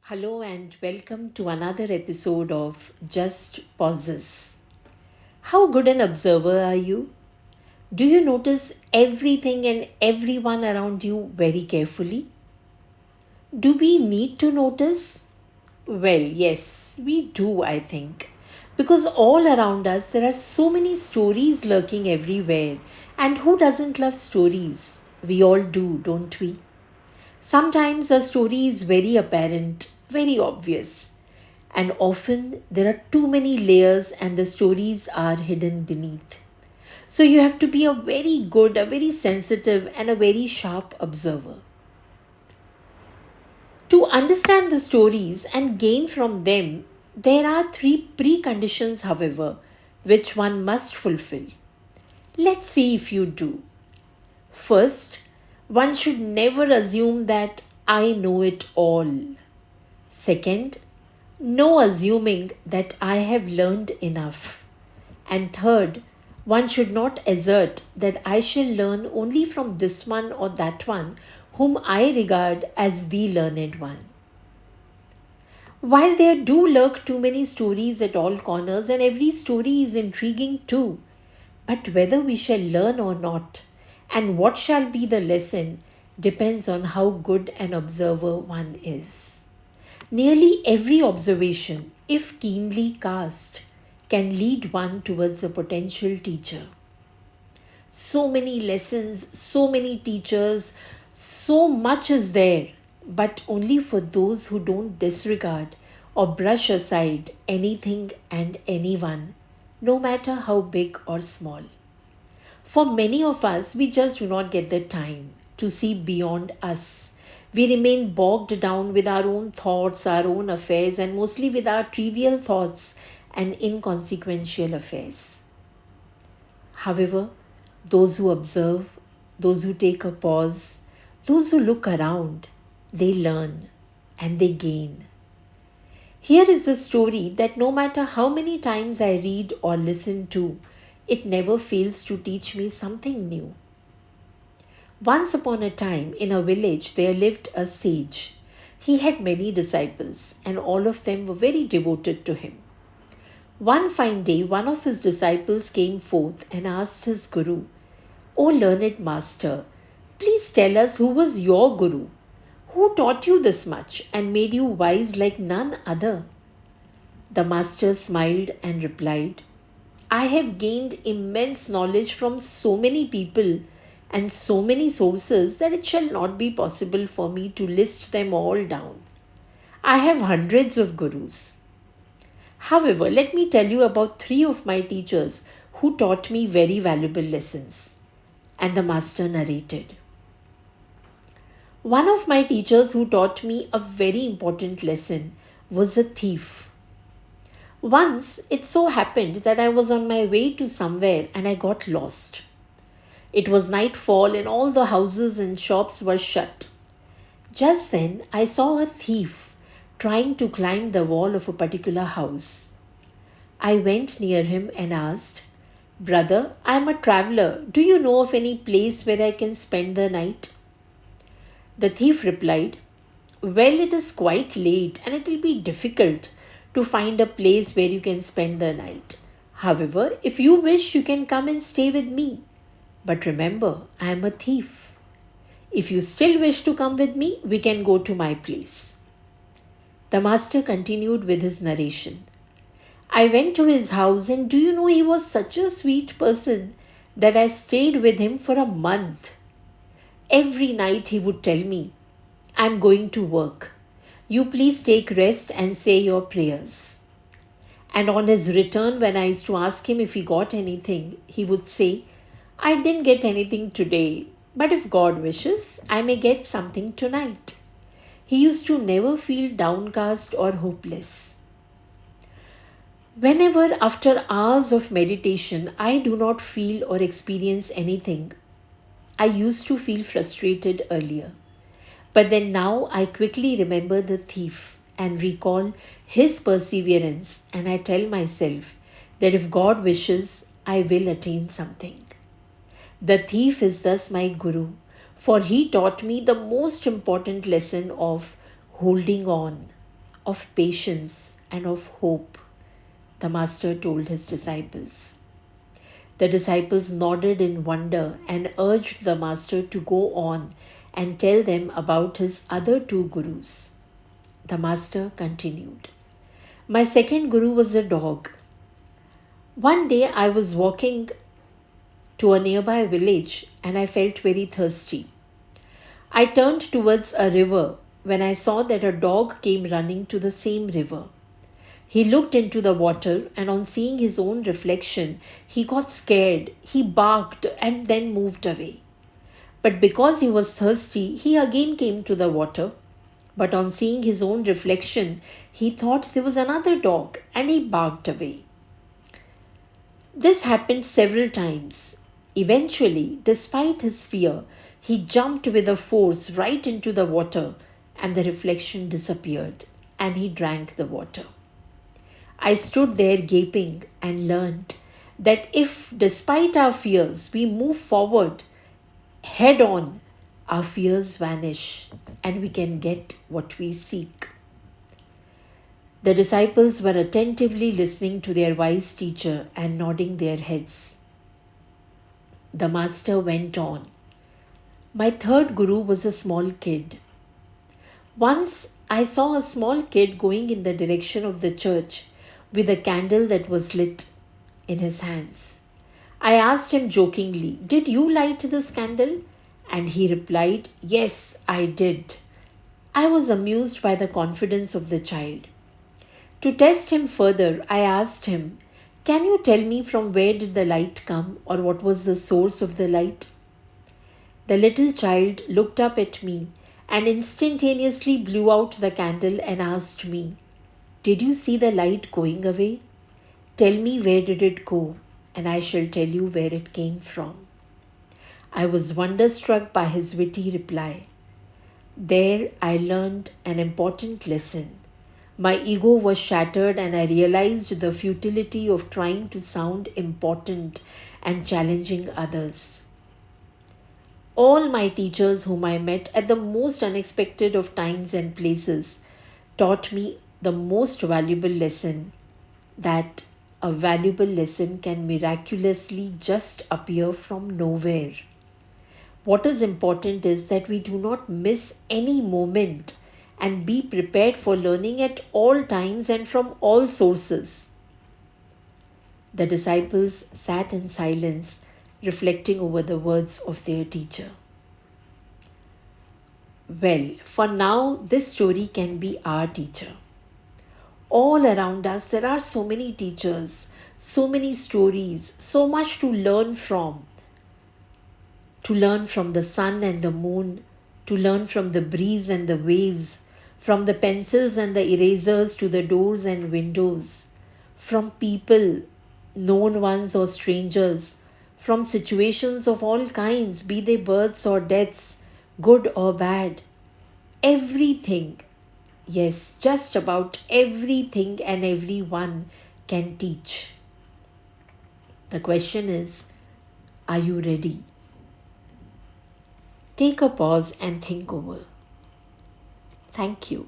Hello and welcome to another episode of Just Pauses. How good an observer are you? Do you notice everything and everyone around you very carefully? Do we need to notice? Well, yes, we do, I think. Because all around us there are so many stories lurking everywhere. And who doesn't love stories? We all do, don't we? Sometimes the story is very apparent, very obvious, and often there are too many layers and the stories are hidden beneath. So you have to be a very good, a very sensitive, and a very sharp observer. To understand the stories and gain from them, there are three preconditions, however, which one must fulfill. Let's see if you do. First, one should never assume that I know it all. Second, no assuming that I have learned enough. And third, one should not assert that I shall learn only from this one or that one whom I regard as the learned one. While there do lurk too many stories at all corners, and every story is intriguing too, but whether we shall learn or not, and what shall be the lesson, depends on how good an observer one is. Nearly every observation, if keenly cast, can lead one towards a potential teacher. So many lessons, so many teachers, so much is there, but only for those who don't disregard or brush aside anything and anyone, no matter how big or small. For many of us, we just do not get the time to see beyond us. We remain bogged down with our own thoughts, our own affairs, and mostly with our trivial thoughts and inconsequential affairs. However, those who observe, those who take a pause, those who look around, they learn and they gain. Here is a story that no matter how many times I read or listen to, it never fails to teach me something new. Once upon a time, in a village, there lived a sage. He had many disciples, and all of them were very devoted to him. One fine day, one of his disciples came forth and asked his guru, O learned master, please tell us who was your guru? Who taught you this much and made you wise like none other? The master smiled and replied, I have gained immense knowledge from so many people and so many sources that it shall not be possible for me to list them all down. I have hundreds of gurus. However, let me tell you about three of my teachers who taught me very valuable lessons. And the master narrated. One of my teachers who taught me a very important lesson was a thief. Once it so happened that I was on my way to somewhere and I got lost. It was nightfall and all the houses and shops were shut. Just then I saw a thief trying to climb the wall of a particular house. I went near him and asked, Brother, I am a traveler. Do you know of any place where I can spend the night? The thief replied, Well, it is quite late and it will be difficult to find a place where you can spend the night. However, if you wish, you can come and stay with me. But remember, I am a thief. If you still wish to come with me, we can go to my place. The master continued with his narration. I went to his house, and do you know he was such a sweet person that I stayed with him for a month. Every night he would tell me, I'm going to work. You please take rest and say your prayers. And on his return, when I used to ask him if he got anything, he would say, I didn't get anything today, but if God wishes, I may get something tonight. He used to never feel downcast or hopeless. Whenever, after hours of meditation, I do not feel or experience anything, I used to feel frustrated earlier. But then now I quickly remember the thief and recall his perseverance, and I tell myself that if God wishes, I will attain something. The thief is thus my guru, for he taught me the most important lesson of holding on. of patience, and of hope, the Master told his disciples. The disciples nodded in wonder and urged the Master to go on and tell them about his other two gurus. The Master continued. My second guru was a dog. One day I was walking to a nearby village and I felt very thirsty. I turned towards a river when I saw that a dog came running to the same river. He looked into the water and on seeing his own reflection, he got scared. He barked and then moved away. But because he was thirsty, he again came to the water. But on seeing his own reflection, he thought there was another dog and he barked away. This happened several times. Eventually, despite his fear, he jumped with a force right into the water and the reflection disappeared and he drank the water. I stood there gaping and learned that if, despite our fears, we move forward head on, our fears vanish and we can get what we seek. The disciples were attentively listening to their wise teacher and nodding their heads. The Master went on. My third guru was a small kid. Once I saw a small kid going in the direction of the church with a candle that was lit in his hands. I asked him jokingly, Did you light this candle? And he replied, Yes, I did. I was amused by the confidence of the child. To test him further, I asked him, Can you tell me from where did the light come or what was the source of the light? The little child looked up at me and instantaneously blew out the candle and asked me, Did you see the light going away? Tell me where did it go, and I shall tell you where it came from. I was wonderstruck by his witty reply. There I learned an important lesson. My ego was shattered and I realized the futility of trying to sound important and challenging others. All my teachers whom I met at the most unexpected of times and places taught me the most valuable lesson, that a valuable lesson can miraculously just appear from nowhere. What is important is that we do not miss any moment and be prepared for learning at all times and from all sources. The disciples sat in silence, reflecting over the words of their teacher. Well, for now, this story can be our teacher. All around us, there are so many teachers, so many stories, so much to learn from. To learn from the sun and the moon, to learn from the breeze and the waves, from the pencils and the erasers to the doors and windows, from people, known ones or strangers, from situations of all kinds, be they births or deaths, good or bad. Everything, yes, just about everything and everyone can teach. The question is, are you ready? Take a pause and think over. Thank you.